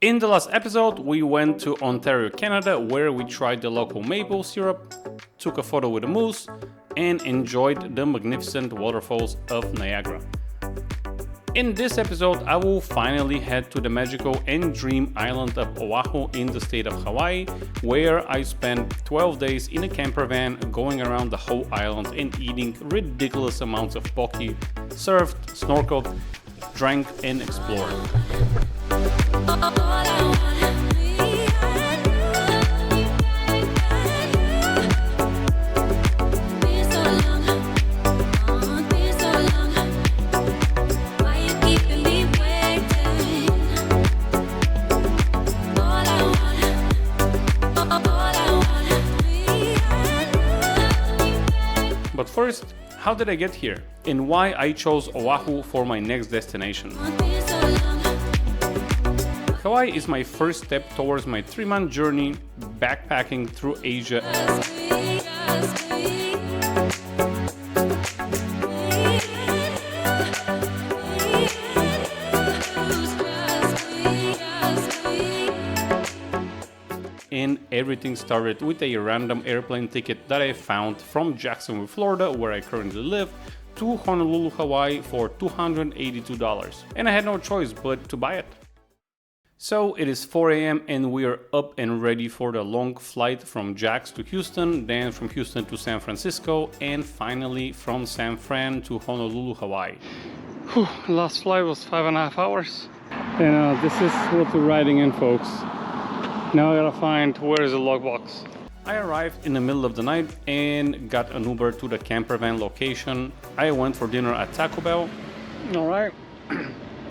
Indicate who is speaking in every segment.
Speaker 1: In the last episode, we went to Ontario, Canada, where we tried the local maple syrup, took a photo with a moose, and enjoyed the magnificent waterfalls of Niagara. In this episode, I will finally head to the magical and dream island of Oahu in the state of Hawaii, where I spent 12 days in a camper van going around the whole island and eating ridiculous amounts of poke, surfed, snorkeled, drank, and explored. But first, how did I get here? And why I chose Oahu for my next destination? Hawaii is my first step towards my 3-month journey backpacking through Asia. And everything started with a random airplane ticket that I found from Jacksonville, Florida, where I currently live, to Honolulu, Hawaii for $282. And I had no choice but to buy it. So it is 4 a.m. and we are up and ready for the long flight from Jax to Houston, then from Houston to San Francisco, and finally from San Fran to Honolulu, Hawaii. Whew, last flight was 5.5 hours. And this is what we're riding in, folks. Now I gotta find where is the logbox. I arrived in the middle of the night and got an Uber to the camper van location. I went for dinner at Taco Bell. Alright,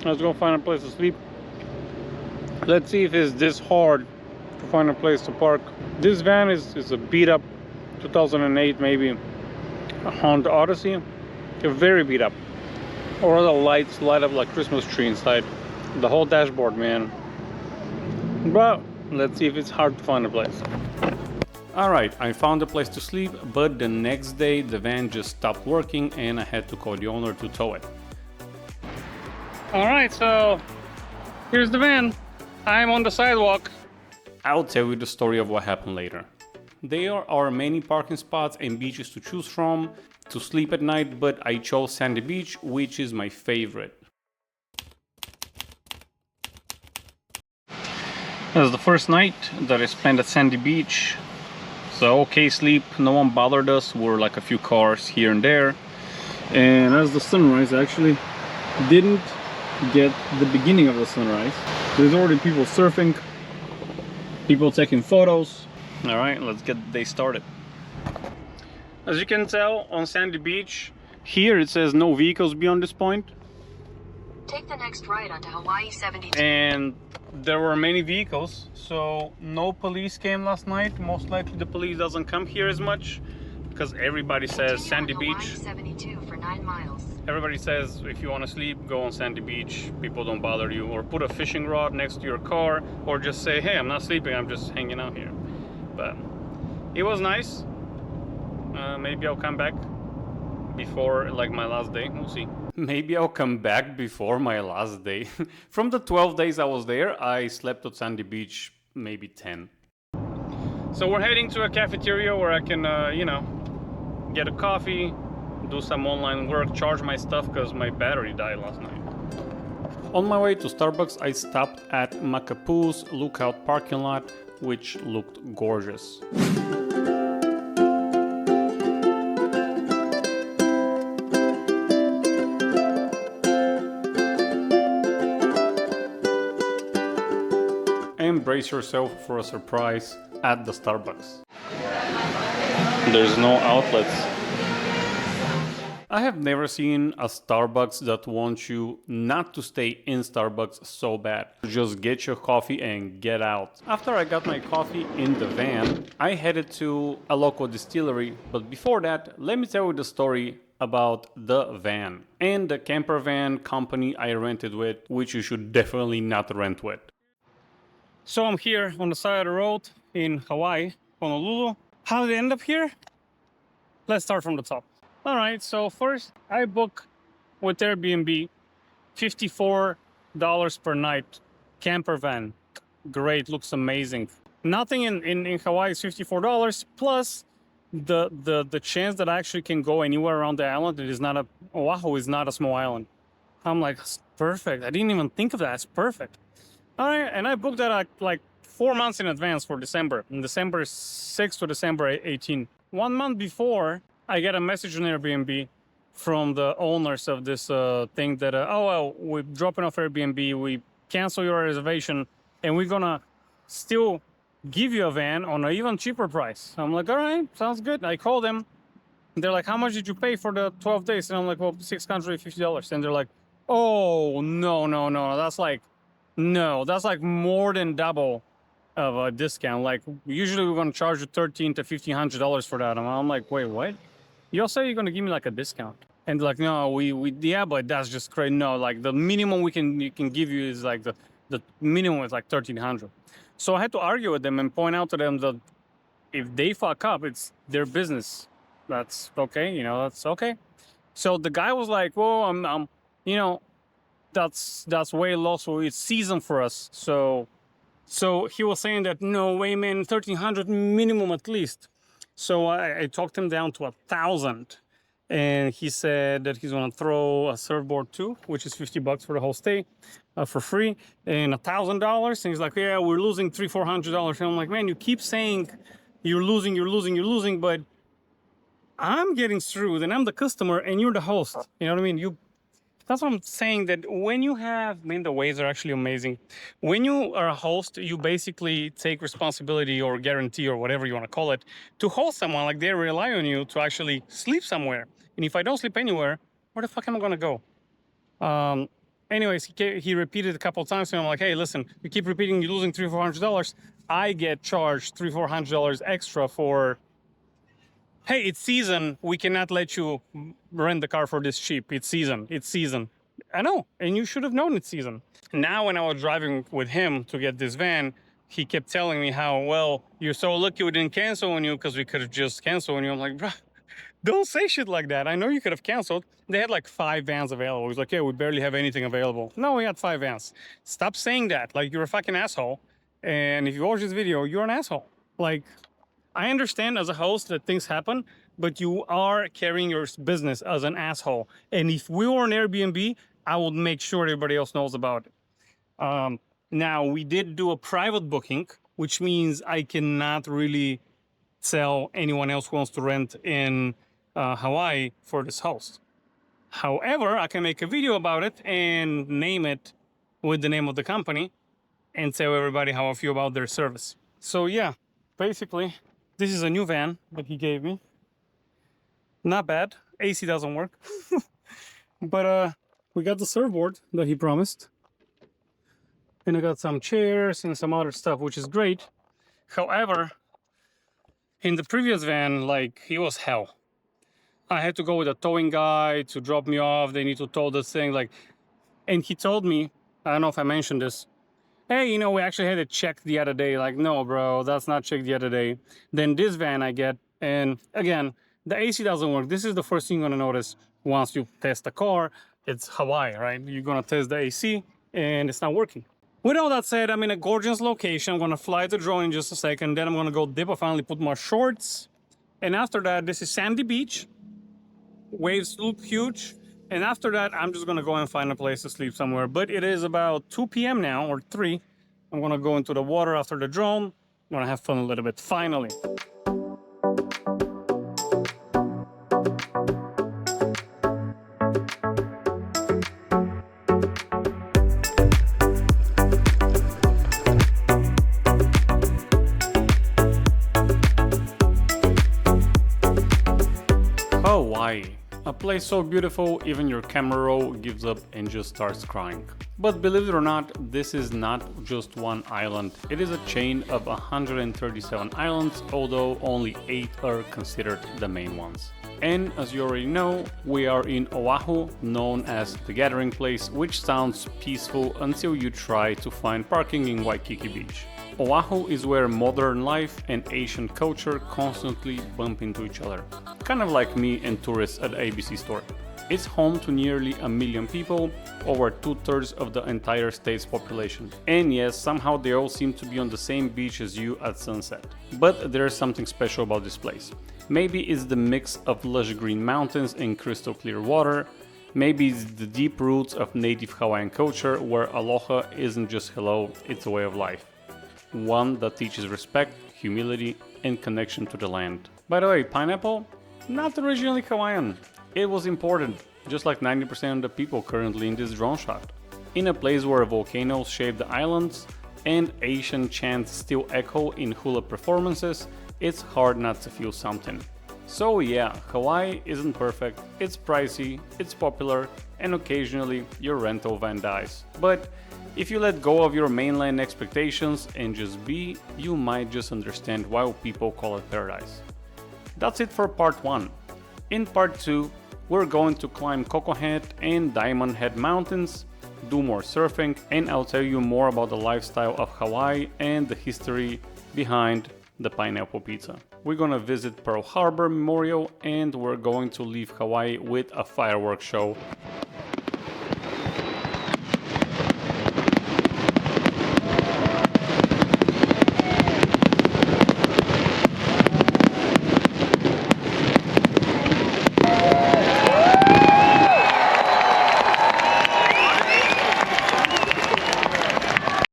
Speaker 1: let's go find a place to sleep. Let's see if it's this hard to find a place to park. This van is a beat up 2008 maybe a Honda Odyssey. They're very beat up. Or the lights light up like Christmas tree inside. The whole dashboard, man. But let's see if it's hard to find a place. Alright, I found a place to sleep, but the next day the van just stopped working and I had to call the owner to tow it. Alright, so here's the van. I'm on the sidewalk. I'll tell you the story of what happened later. There are many parking spots and beaches to choose from to sleep at night, but I chose Sandy Beach, which is my favorite. It was the first night that I spent at Sandy Beach. So okay sleep, no one bothered us, were like a few cars here and there. And as the sunrise, I actually didn't get the beginning of the sunrise. There's already people surfing, people taking photos. Alright, let's get the day started. As you can tell on Sandy Beach, here it says no vehicles beyond this point.
Speaker 2: Take the next right onto Hawaii 72.
Speaker 1: And there were many vehicles, so no police came last night. Most likely the police doesn't come here as much because everybody says Sandy Beach.
Speaker 2: 72 for 9 miles.
Speaker 1: Everybody says if you want to sleep, go on Sandy Beach. People don't bother you, or put a fishing rod next to your car, or just say, hey, I'm not sleeping, I'm just hanging out here. But it was nice. Maybe I'll come back before like my last day, we'll see. Maybe I'll come back before my last day. From the 12 days I was there, I slept at Sandy Beach maybe 10. So we're heading to a cafeteria where I can, get a coffee, do some online work, charge my stuff because my battery died last night. On my way to Starbucks, I stopped at Makapoo's Lookout parking lot, which looked gorgeous. And brace yourself for a surprise at the Starbucks. There's no outlets. I have never seen a Starbucks that wants you not to stay in Starbucks so bad. Just get your coffee and get out. After I got my coffee in the van, I headed to a local distillery. But before that, let me tell you the story about the van and the camper van company I rented with, which you should definitely not rent with. So I'm here on the side of the road in Hawaii, Honolulu. How did I end up here? Let's start from the top. All right, so first I booked with Airbnb $54 per night camper van. great, looks amazing. Nothing in Hawaii is $54, plus the chance that I actually can go anywhere around the island. It is not Oahu is not a small island. I'm like, perfect. I didn't even think of that. It's perfect. All right, and I booked that like 4 months in advance for December. In December 6th to December 18th. 1 month before, I get a message on Airbnb from the owners of this thing that, oh, well, we're dropping off Airbnb. We cancel your reservation, and we're gonna still give you a van on an even cheaper price. I'm like, all right, sounds good. I call them. They're like, how much did you pay for the 12 days? And I'm like, well, $650. And they're like, oh, no. That's like more than double of a discount. Like, usually we're going to charge you $1,300 to $1,500 for that. And I'm like, wait, what? You all say you're going to give me like a discount. And like, no, yeah, but that's just crazy. No, like the minimum we can give you is like the minimum is like $1,300. So I had to argue with them and point out to them that if they fuck up, it's their business. That's okay, that's okay. So the guy was like, well, I'm that's way low, so it's season for us. So he was saying that, no way, man, $1,300 minimum at least. So I talked him down to $1,000. And he said that he's gonna throw a surfboard too, which is $50 for the whole stay, for free, and $1,000. And he's like, yeah, we're losing $300-400. And I'm like, man, you keep saying you're losing, but I'm getting screwed, and I'm the customer, and you're the host. You know what I mean? That's what I'm saying, that when you have, the waves are actually amazing. When you are a host, you basically take responsibility or guarantee or whatever you want to call it to host someone. Like, they rely on you to actually sleep somewhere. And if I don't sleep anywhere, where the fuck am I going to go? Anyways, he repeated a couple of times, and I'm like, hey, listen, you keep repeating you're losing $300-400. I get charged $300-400 extra for, hey, it's season. We cannot let you rent the car for this cheap. It's season. I know, and you should have known it's season. Now, when I was driving with him to get this van, he kept telling me how, well, you're so lucky we didn't cancel on you because we could have just canceled on you. I'm like, bro, don't say shit like that. I know you could have canceled. They had like 5 vans available. He's like, yeah, we barely have anything available. No, we had 5 vans. Stop saying that. Like, you're a fucking asshole. And if you watch this video, you're an asshole. Like, I understand as a host that things happen, but you are carrying your business as an asshole. And if we were on Airbnb, I would make sure everybody else knows about it. Now, we did do a private booking, which means I cannot really tell anyone else who wants to rent in Hawaii for this host. However, I can make a video about it and name it with the name of the company and tell everybody how I feel about their service. So yeah, basically, this is a new van that he gave me. Not bad. AC doesn't work. But we got the surfboard that he promised. And I got some chairs and some other stuff, which is great. However, in the previous van, like, it was hell. I had to go with a towing guy to drop me off. They need to tow this thing, like, and he told me, I don't know if I mentioned this, hey, we actually had it checked the other day. Like, no, bro, that's not checked the other day. Then this van I get, and again, the AC doesn't work. This is the first thing you're gonna notice once you test the car. It's Hawaii, right? You're gonna test the AC, and it's not working. With all that said, I'm in a gorgeous location. I'm gonna fly the drone in just a second. Then I'm gonna go dip. I finally put my shorts. And after that, this is Sandy Beach. Waves look huge. And after that, I'm just gonna go and find a place to sleep somewhere. But it is about 2 p.m. now, or 3. I'm gonna go into the water after the drone. I'm gonna have fun a little bit, finally. Hawaii. A place so beautiful, even your camera roll gives up and just starts crying. But believe it or not, this is not just one island. It is a chain of 137 islands, although only 8 are considered the main ones. And as you already know, we are in Oahu, known as the Gathering Place, which sounds peaceful until you try to find parking in Waikiki Beach. Oahu is where modern life and Asian culture constantly bump into each other. Kind of like me and tourists at the ABC store. It's home to nearly 1 million people, over 2/3 of the entire state's population. And yes, somehow they all seem to be on the same beach as you at sunset. But there's something special about this place. Maybe it's the mix of lush green mountains and crystal clear water. Maybe it's the deep roots of native Hawaiian culture where aloha isn't just hello, it's a way of life. One that teaches respect, humility, and connection to the land. By the way, pineapple? Not originally Hawaiian. It was imported, just like 90% of the people currently in this drone shot. In a place where volcanoes shape the islands and Asian chants still echo in hula performances, it's hard not to feel something. So yeah, Hawaii isn't perfect, it's pricey, it's popular, and occasionally your rental van dies. But if you let go of your mainland expectations and just be, you might just understand why people call it paradise. That's it for part 1. In part 2, we're going to climb Coco Head and Diamond Head mountains, do more surfing, and I'll tell you more about the lifestyle of Hawaii and the history behind the pineapple pizza. We're gonna visit Pearl Harbor Memorial and we're going to leave Hawaii with a fireworks show.